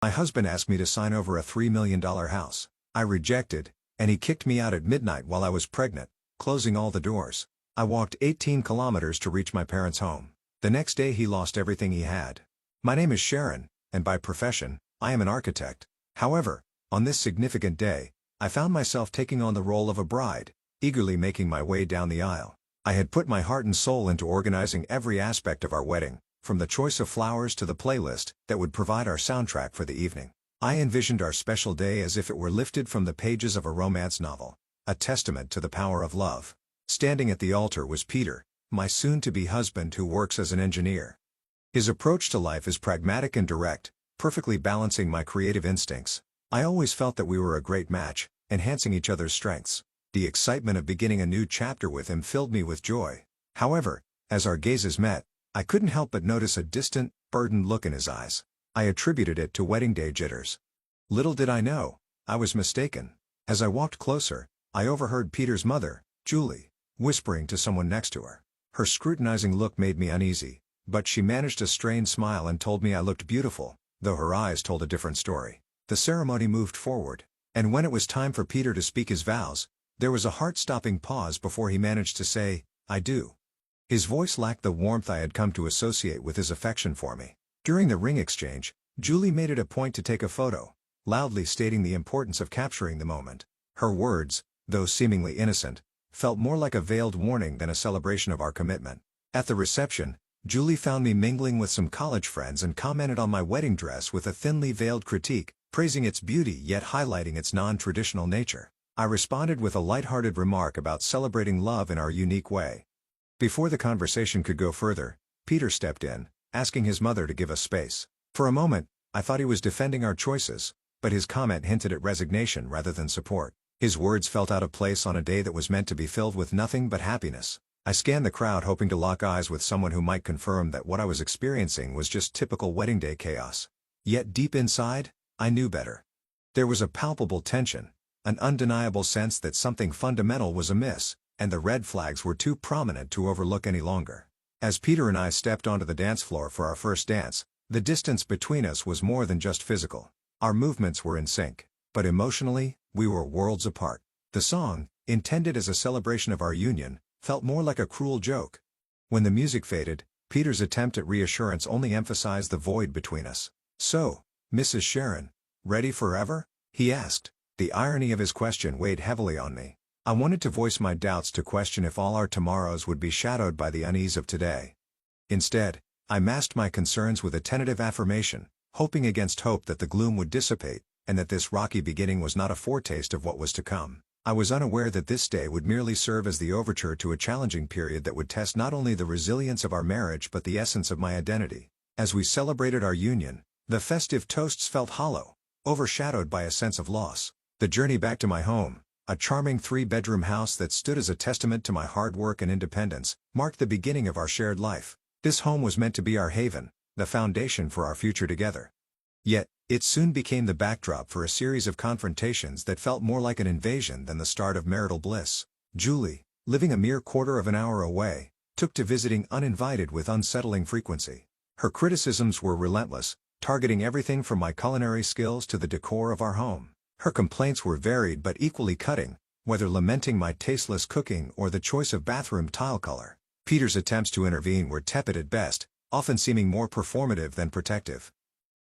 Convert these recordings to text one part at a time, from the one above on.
My husband asked me to sign over a $3 million house. I rejected, and he kicked me out at midnight while I was pregnant, closing all the doors. I walked 18 kilometers to reach my parents' home. The next day he lost everything he had. My name is Sharon, and by profession, I am an architect. However, on this significant day, I found myself taking on the role of a bride, eagerly making my way down the aisle. I had put my heart and soul into organizing every aspect of our wedding, from the choice of flowers to the playlist that would provide our soundtrack for the evening. I envisioned our special day as if it were lifted from the pages of a romance novel, a testament to the power of love. Standing at the altar was Peter, my soon-to-be husband who works as an engineer. His approach to life is pragmatic and direct, perfectly balancing my creative instincts. I always felt that we were a great match, enhancing each other's strengths. The excitement of beginning a new chapter with him filled me with joy. However, as our gazes met, I couldn't help but notice a distant, burdened look in his eyes. I attributed it to wedding day jitters. Little did I know, I was mistaken. As I walked closer, I overheard Peter's mother, Julie, whispering to someone next to her. Her scrutinizing look made me uneasy, but she managed a strained smile and told me I looked beautiful, though her eyes told a different story. The ceremony moved forward, and when it was time for Peter to speak his vows, there was a heart-stopping pause before he managed to say, "I do." His voice lacked the warmth I had come to associate with his affection for me. During the ring exchange, Julie made it a point to take a photo, loudly stating the importance of capturing the moment. Her words, though seemingly innocent, felt more like a veiled warning than a celebration of our commitment. At the reception, Julie found me mingling with some college friends and commented on my wedding dress with a thinly veiled critique, praising its beauty yet highlighting its non-traditional nature. I responded with a light-hearted remark about celebrating love in our unique way. Before the conversation could go further, Peter stepped in, asking his mother to give us space. For a moment, I thought he was defending our choices, but his comment hinted at resignation rather than support. His words felt out of place on a day that was meant to be filled with nothing but happiness. I scanned the crowd hoping to lock eyes with someone who might confirm that what I was experiencing was just typical wedding day chaos. Yet deep inside, I knew better. There was a palpable tension, an undeniable sense that something fundamental was amiss, and the red flags were too prominent to overlook any longer. As Peter and I stepped onto the dance floor for our first dance, the distance between us was more than just physical. Our movements were in sync, but emotionally, we were worlds apart. The song, intended as a celebration of our union, felt more like a cruel joke. When the music faded, Peter's attempt at reassurance only emphasized the void between us. "So, Mrs. Sharon, ready forever?" he asked. The irony of his question weighed heavily on me. I wanted to voice my doubts to question if all our tomorrows would be shadowed by the unease of today. Instead, I masked my concerns with a tentative affirmation, hoping against hope that the gloom would dissipate, and that this rocky beginning was not a foretaste of what was to come. I was unaware that this day would merely serve as the overture to a challenging period that would test not only the resilience of our marriage but the essence of my identity. As we celebrated our union, the festive toasts felt hollow, overshadowed by a sense of loss. The journey back to my home, a charming 3-bedroom house that stood as a testament to my hard work and independence, marked the beginning of our shared life. This home was meant to be our haven, the foundation for our future together. Yet, it soon became the backdrop for a series of confrontations that felt more like an invasion than the start of marital bliss. Julie, living a mere quarter of an hour away, took to visiting uninvited with unsettling frequency. Her criticisms were relentless, targeting everything from my culinary skills to the decor of our home. Her complaints were varied but equally cutting, whether lamenting my tasteless cooking or the choice of bathroom tile color. Peter's attempts to intervene were tepid at best, often seeming more performative than protective.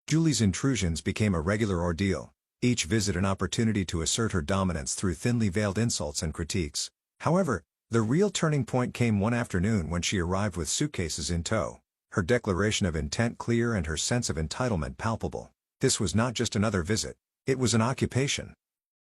Julie's intrusions became a regular ordeal, each visit an opportunity to assert her dominance through thinly veiled insults and critiques. However, the real turning point came one afternoon when she arrived with suitcases in tow, her declaration of intent clear and her sense of entitlement palpable. This was not just another visit. It was an occupation.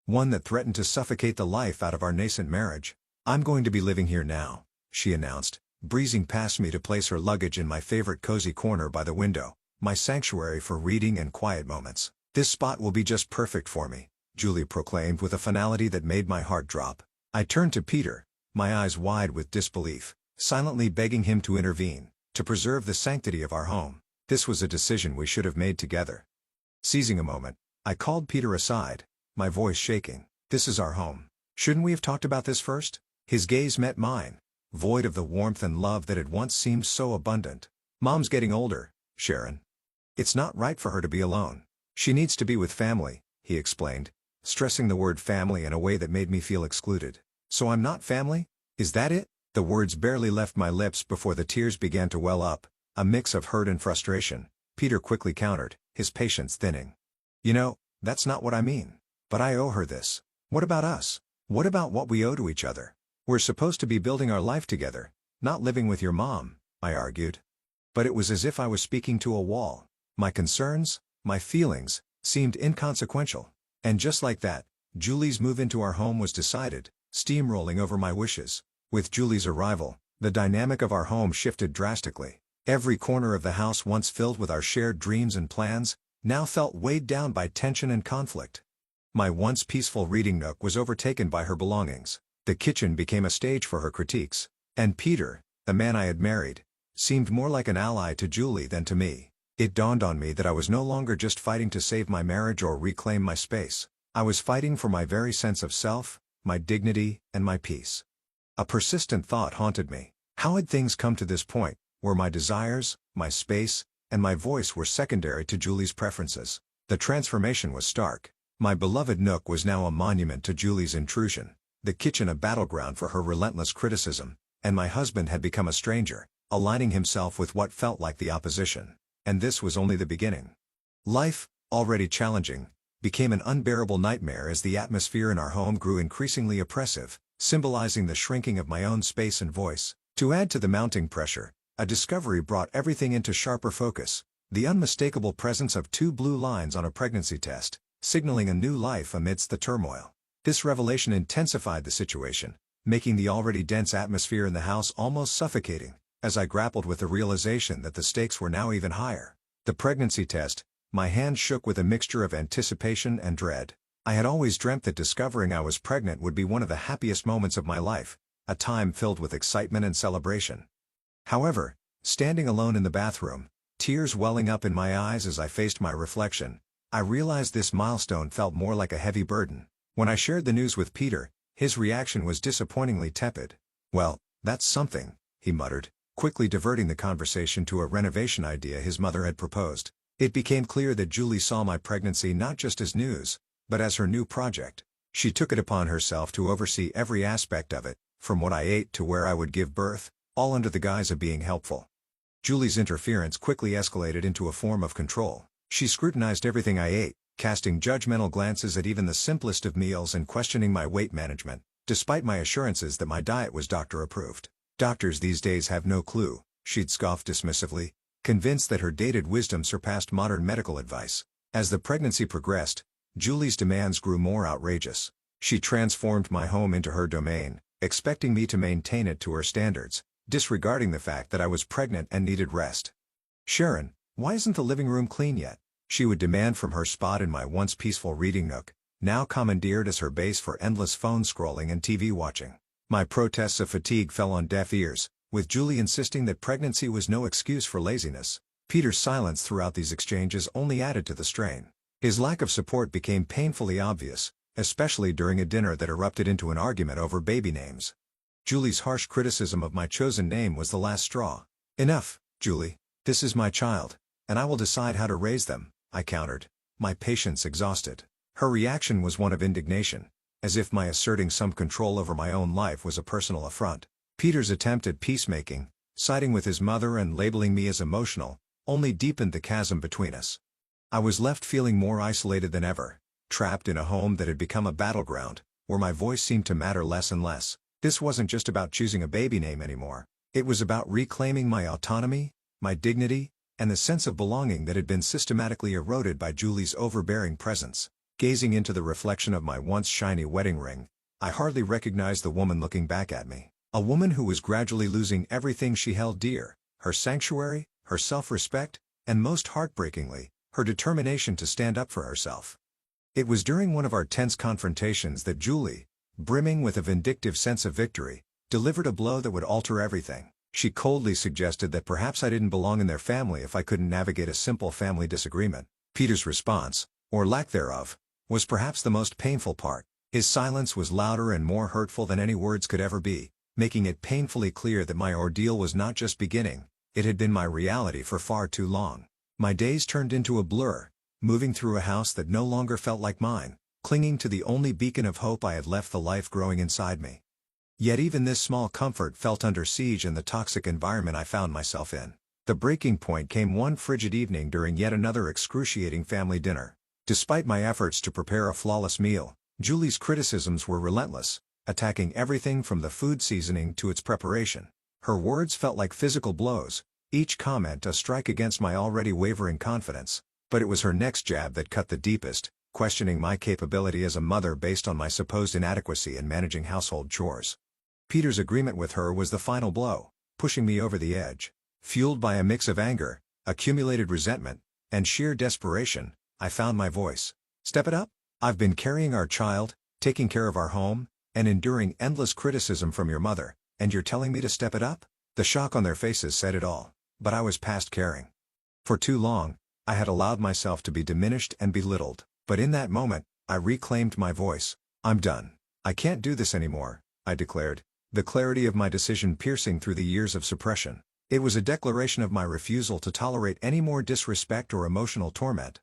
One that threatened to suffocate the life out of our nascent marriage. "I'm going to be living here now," she announced, breezing past me to place her luggage in my favorite cozy corner by the window, my sanctuary for reading and quiet moments. "This spot will be just perfect for me," Julie proclaimed with a finality that made my heart drop. I turned to Peter, my eyes wide with disbelief, silently begging him to intervene, to preserve the sanctity of our home. This was a decision we should have made together. Seizing a moment, I called Peter aside, my voice shaking. "This is our home. Shouldn't we have talked about this first?" His gaze met mine, void of the warmth and love that had once seemed so abundant. "Mom's getting older, Sharon. It's not right for her to be alone." She needs to be with family, he explained, stressing the word family in a way that made me feel excluded. So I'm not family? Is that it? The words barely left my lips before the tears began to well up, a mix of hurt and frustration. Peter quickly countered, his patience thinning. You know, that's not what I mean. But I owe her this. What about us? What about what we owe to each other? We're supposed to be building our life together, not living with your mom, I argued. But it was as if I was speaking to a wall. My concerns, my feelings, seemed inconsequential. And just like that, Julie's move into our home was decided, steamrolling over my wishes. With Julie's arrival, the dynamic of our home shifted drastically. Every corner of the house once filled with our shared dreams and plans, now felt weighed down by tension and conflict. My once peaceful reading nook was overtaken by her belongings. The kitchen became a stage for her critiques. And Peter, the man I had married, seemed more like an ally to Julie than to me. It dawned on me that I was no longer just fighting to save my marriage or reclaim my space. I was fighting for my very sense of self, my dignity, and my peace. A persistent thought haunted me. How had things come to this point, where my desires, my space, and my voice were secondary to Julie's preferences? The transformation was stark. My beloved nook was now a monument to Julie's intrusion, the kitchen a battleground for her relentless criticism, and my husband had become a stranger, aligning himself with what felt like the opposition. And this was only the beginning. Life, already challenging, became an unbearable nightmare as the atmosphere in our home grew increasingly oppressive, symbolizing the shrinking of my own space and voice. To add to the mounting pressure, a discovery brought everything into sharper focus: the unmistakable presence of 2 blue lines on a pregnancy test, signaling a new life amidst the turmoil. This revelation intensified the situation, making the already dense atmosphere in the house almost suffocating, as I grappled with the realization that the stakes were now even higher. The pregnancy test, my hand shook with a mixture of anticipation and dread. I had always dreamt that discovering I was pregnant would be one of the happiest moments of my life, a time filled with excitement and celebration. However, standing alone in the bathroom, tears welling up in my eyes as I faced my reflection, I realized this milestone felt more like a heavy burden. When I shared the news with Peter, his reaction was disappointingly tepid. "Well, that's something," he muttered, quickly diverting the conversation to a renovation idea his mother had proposed. It became clear that Julie saw my pregnancy not just as news, but as her new project. She took it upon herself to oversee every aspect of it, from what I ate to where I would give birth, all under the guise of being helpful. Julie's interference quickly escalated into a form of control. She scrutinized everything I ate, casting judgmental glances at even the simplest of meals and questioning my weight management, despite my assurances that my diet was doctor-approved. "Doctors these days have no clue," she'd scoff dismissively, convinced that her dated wisdom surpassed modern medical advice. As the pregnancy progressed, Julie's demands grew more outrageous. She transformed my home into her domain, expecting me to maintain it to her standards, disregarding the fact that I was pregnant and needed rest. "Sharon, why isn't the living room clean yet?" she would demand from her spot in my once peaceful reading nook, now commandeered as her base for endless phone scrolling and TV watching. My protests of fatigue fell on deaf ears, with Julie insisting that pregnancy was no excuse for laziness. Peter's silence throughout these exchanges only added to the strain. His lack of support became painfully obvious, especially during a dinner that erupted into an argument over baby names. Julie's harsh criticism of my chosen name was the last straw. "Enough, Julie. This is my child, and I will decide how to raise them," I countered, my patience exhausted. Her reaction was one of indignation, as if my asserting some control over my own life was a personal affront. Peter's attempt at peacemaking, siding with his mother and labeling me as emotional, only deepened the chasm between us. I was left feeling more isolated than ever, trapped in a home that had become a battleground, where my voice seemed to matter less and less. This wasn't just about choosing a baby name anymore. It was about reclaiming my autonomy, my dignity, and the sense of belonging that had been systematically eroded by Julie's overbearing presence. Gazing into the reflection of my once shiny wedding ring, I hardly recognized the woman looking back at me. A woman who was gradually losing everything she held dear: her sanctuary, her self-respect, and most heartbreakingly, her determination to stand up for herself. It was during one of our tense confrontations that Julie, brimming with a vindictive sense of victory, delivered a blow that would alter everything. She coldly suggested that perhaps I didn't belong in their family if I couldn't navigate a simple family disagreement. Peter's response, or lack thereof, was perhaps the most painful part. His silence was louder and more hurtful than any words could ever be, making it painfully clear that my ordeal was not just beginning, it had been my reality for far too long. My days turned into a blur, moving through a house that no longer felt like mine, clinging to the only beacon of hope I had left the life growing inside me. Yet even this small comfort felt under siege in the toxic environment I found myself in. The breaking point came one frigid evening during yet another excruciating family dinner. Despite my efforts to prepare a flawless meal, Julie's criticisms were relentless, attacking everything from the food seasoning to its preparation. Her words felt like physical blows, each comment a strike against my already wavering confidence. But it was her next jab that cut the deepest, questioning my capability as a mother based on my supposed inadequacy in managing household chores. Peter's agreement with her was the final blow, pushing me over the edge. Fueled by a mix of anger, accumulated resentment, and sheer desperation, I found my voice. Step it up? I've been carrying our child, taking care of our home, and enduring endless criticism from your mother, and you're telling me to step it up? The shock on their faces said it all, but I was past caring. For too long, I had allowed myself to be diminished and belittled, but in that moment, I reclaimed my voice. I'm done. I can't do this anymore, I declared, the clarity of my decision piercing through the years of suppression. It was a declaration of my refusal to tolerate any more disrespect or emotional torment.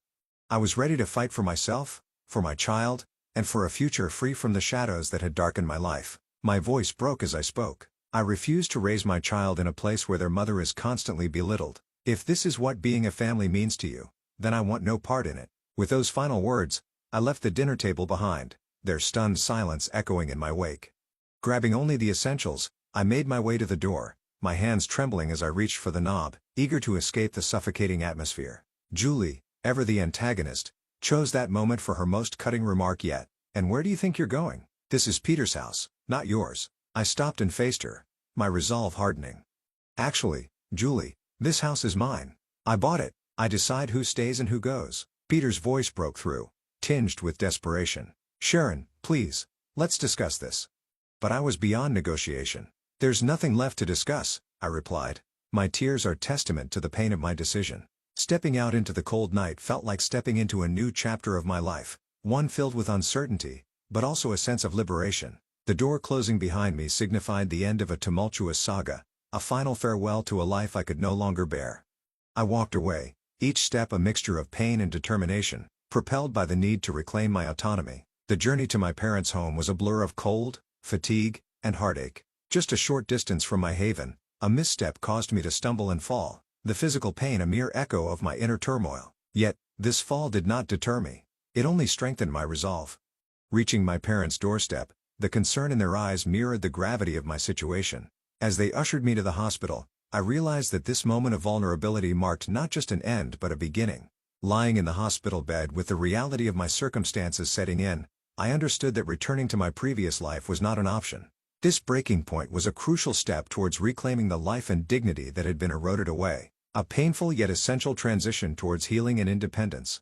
I was ready to fight for myself, for my child, and for a future free from the shadows that had darkened my life. My voice broke as I spoke. I refuse to raise my child in a place where their mother is constantly belittled. If this is what being a family means to you, then I want no part in it. With those final words, I left the dinner table behind, their stunned silence echoing in my wake. Grabbing only the essentials, I made my way to the door, my hands trembling as I reached for the knob, eager to escape the suffocating atmosphere. Julie, ever the antagonist, chose that moment for her most cutting remark yet. And where do you think you're going? This is Peter's house, not yours. I stopped and faced her, my resolve hardening. Actually, Julie, this house is mine. I bought it. I decide who stays and who goes. Peter's voice broke through, tinged with desperation. Sharon, please, let's discuss this. But I was beyond negotiation. There's nothing left to discuss, I replied. My tears are testament to the pain of my decision. Stepping out into the cold night felt like stepping into a new chapter of my life, one filled with uncertainty, but also a sense of liberation. The door closing behind me signified the end of a tumultuous saga, a final farewell to a life I could no longer bear. I walked away, each step a mixture of pain and determination, propelled by the need to reclaim my autonomy. The journey to my parents' home was a blur of cold, fatigue, and heartache. Just a short distance from my haven, a misstep caused me to stumble and fall, the physical pain a mere echo of my inner turmoil. Yet, this fall did not deter me. It only strengthened my resolve. Reaching my parents' doorstep, the concern in their eyes mirrored the gravity of my situation. As they ushered me to the hospital, I realized that this moment of vulnerability marked not just an end but a beginning. Lying in the hospital bed with the reality of my circumstances setting in, I understood that returning to my previous life was not an option. This breaking point was a crucial step towards reclaiming the life and dignity that had been eroded away, a painful yet essential transition towards healing and independence.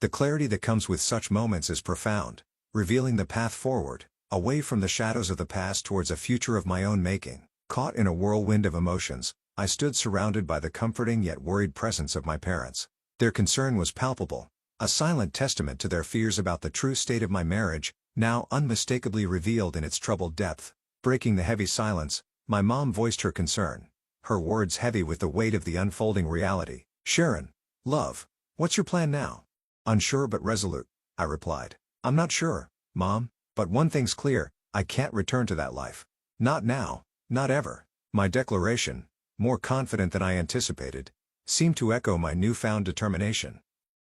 The clarity that comes with such moments is profound, revealing the path forward, away from the shadows of the past towards a future of my own making. Caught in a whirlwind of emotions, I stood surrounded by the comforting yet worried presence of my parents. Their concern was palpable, a silent testament to their fears about the true state of my marriage, now unmistakably revealed in its troubled depth. Breaking the heavy silence, my mom voiced her concern, her words heavy with the weight of the unfolding reality. Sharon, love, what's your plan now? Unsure but resolute, I replied. I'm not sure, Mom, but one thing's clear, I can't return to that life. Not now, not ever. My declaration, more confident than I anticipated, seemed to echo my newfound determination.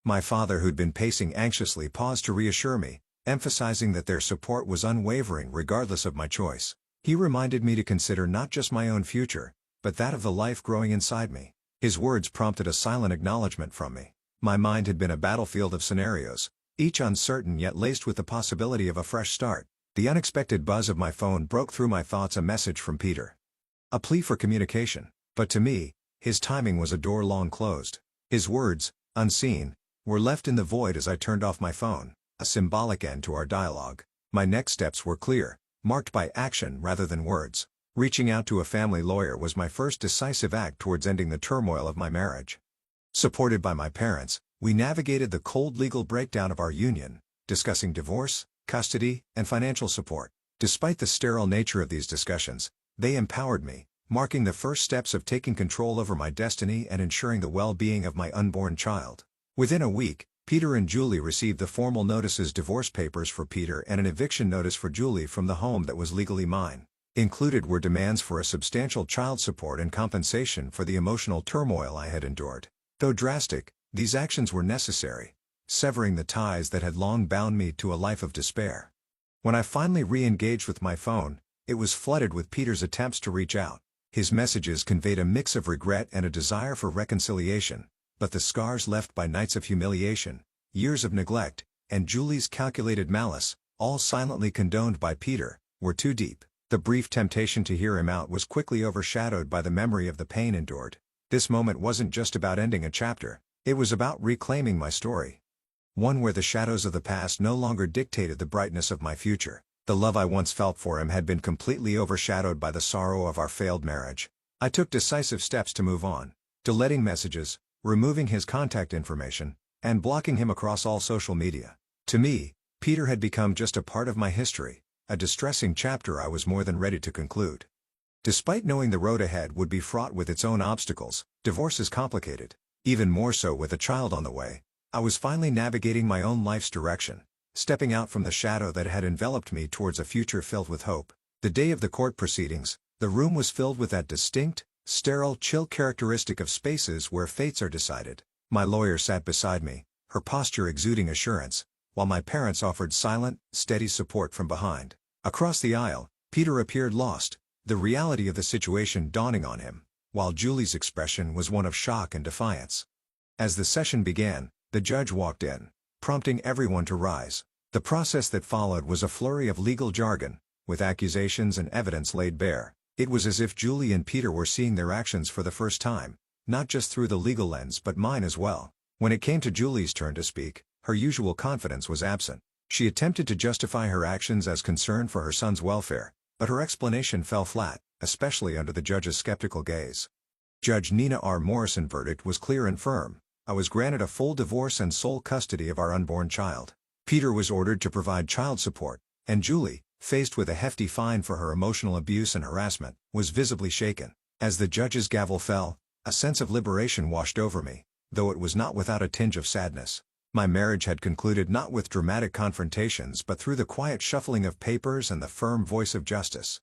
My father, who'd been pacing anxiously, paused to reassure me, emphasizing that their support was unwavering regardless of my choice. He reminded me to consider not just my own future, but that of the life growing inside me. His words prompted a silent acknowledgement from me. My mind had been a battlefield of scenarios, each uncertain yet laced with the possibility of a fresh start. The unexpected buzz of my phone broke through my thoughts, a message from Peter. A plea for communication. But to me, his timing was a door long closed. His words, unseen, were left in the void as I turned off my phone, a symbolic end to our dialogue. My next steps were clear, marked by action rather than words. Reaching out to a family lawyer was my first decisive act towards ending the turmoil of my marriage. Supported by my parents, we navigated the cold legal breakdown of our union, discussing divorce, custody, and financial support. Despite the sterile nature of these discussions, they empowered me, marking the first steps of taking control over my destiny and ensuring the well-being of my unborn child. Within a week, Peter and Julie received the formal notices: divorce papers for Peter and an eviction notice for Julie from the home that was legally mine. Included were demands for a substantial child support and compensation for the emotional turmoil I had endured. Though drastic, these actions were necessary, severing the ties that had long bound me to a life of despair. When I finally re-engaged with my phone, it was flooded with Peter's attempts to reach out. His messages conveyed a mix of regret and a desire for reconciliation, but the scars left by nights of humiliation, years of neglect, and Julie's calculated malice, all silently condoned by Peter, were too deep. The brief temptation to hear him out was quickly overshadowed by the memory of the pain endured. This moment wasn't just about ending a chapter, it was about reclaiming my story. One where the shadows of the past no longer dictated the brightness of my future. The love I once felt for him had been completely overshadowed by the sorrow of our failed marriage. I took decisive steps to move on, deleting messages, removing his contact information, and blocking him across all social media. To me, Peter had become just a part of my history, a distressing chapter I was more than ready to conclude. Despite knowing the road ahead would be fraught with its own obstacles, divorce is complicated, even more so with a child on the way. I was finally navigating my own life's direction, stepping out from the shadow that had enveloped me towards a future filled with hope. The day of the court proceedings, the room was filled with that distinct, sterile chill characteristic of spaces where fates are decided. My lawyer sat beside me, her posture exuding assurance, while my parents offered silent, steady support from behind. Across the aisle, Peter appeared lost, the reality of the situation dawning on him, while Julie's expression was one of shock and defiance. As the session began, the judge walked in, prompting everyone to rise. The process that followed was a flurry of legal jargon, with accusations and evidence laid bare. It was as if Julie and Peter were seeing their actions for the first time, not just through the legal lens but mine as well. When it came to Julie's turn to speak, her usual confidence was absent. She attempted to justify her actions as concern for her son's welfare, but her explanation fell flat, especially under the judge's skeptical gaze. Judge Nina R. Morrison's verdict was clear and firm. I was granted a full divorce and sole custody of our unborn child. Peter was ordered to provide child support, and Julie, faced with a hefty fine for her emotional abuse and harassment, was visibly shaken. As the judge's gavel fell, a sense of liberation washed over me, though it was not without a tinge of sadness. My marriage had concluded not with dramatic confrontations but through the quiet shuffling of papers and the firm voice of justice.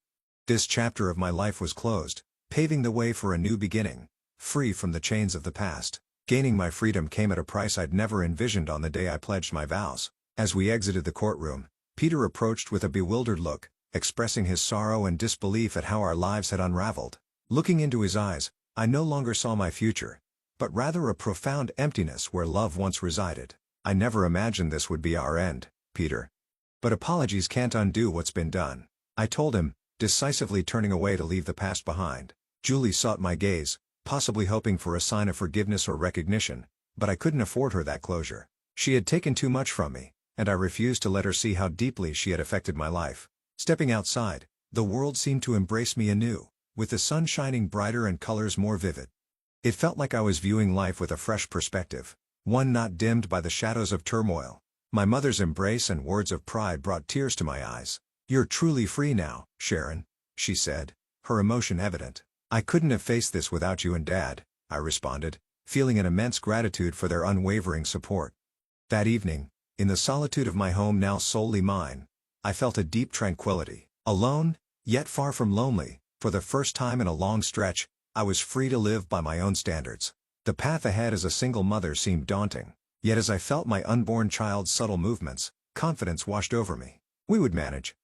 This chapter of my life was closed, paving the way for a new beginning, free from the chains of the past. Gaining my freedom came at a price I'd never envisioned on the day I pledged my vows. As we exited the courtroom, Peter approached with a bewildered look, expressing his sorrow and disbelief at how our lives had unraveled. Looking into his eyes, I no longer saw my future, but rather a profound emptiness where love once resided. I never imagined this would be our end, Peter. But apologies can't undo what's been done, I told him, decisively turning away to leave the past behind. Julie sought my gaze, possibly hoping for a sign of forgiveness or recognition, but I couldn't afford her that closure. She had taken too much from me, and I refused to let her see how deeply she had affected my life. Stepping outside, the world seemed to embrace me anew, with the sun shining brighter and colors more vivid. It felt like I was viewing life with a fresh perspective, one not dimmed by the shadows of turmoil. My mother's embrace and words of pride brought tears to my eyes. "You're truly free now, Sharon," she said, her emotion evident. "I couldn't have faced this without you and Dad," I responded, feeling an immense gratitude for their unwavering support. That evening, in the solitude of my home now solely mine, I felt a deep tranquility. Alone, yet far from lonely, for the first time in a long stretch, I was free to live by my own standards. The path ahead as a single mother seemed daunting, yet as I felt my unborn child's subtle movements, confidence washed over me. We would manage.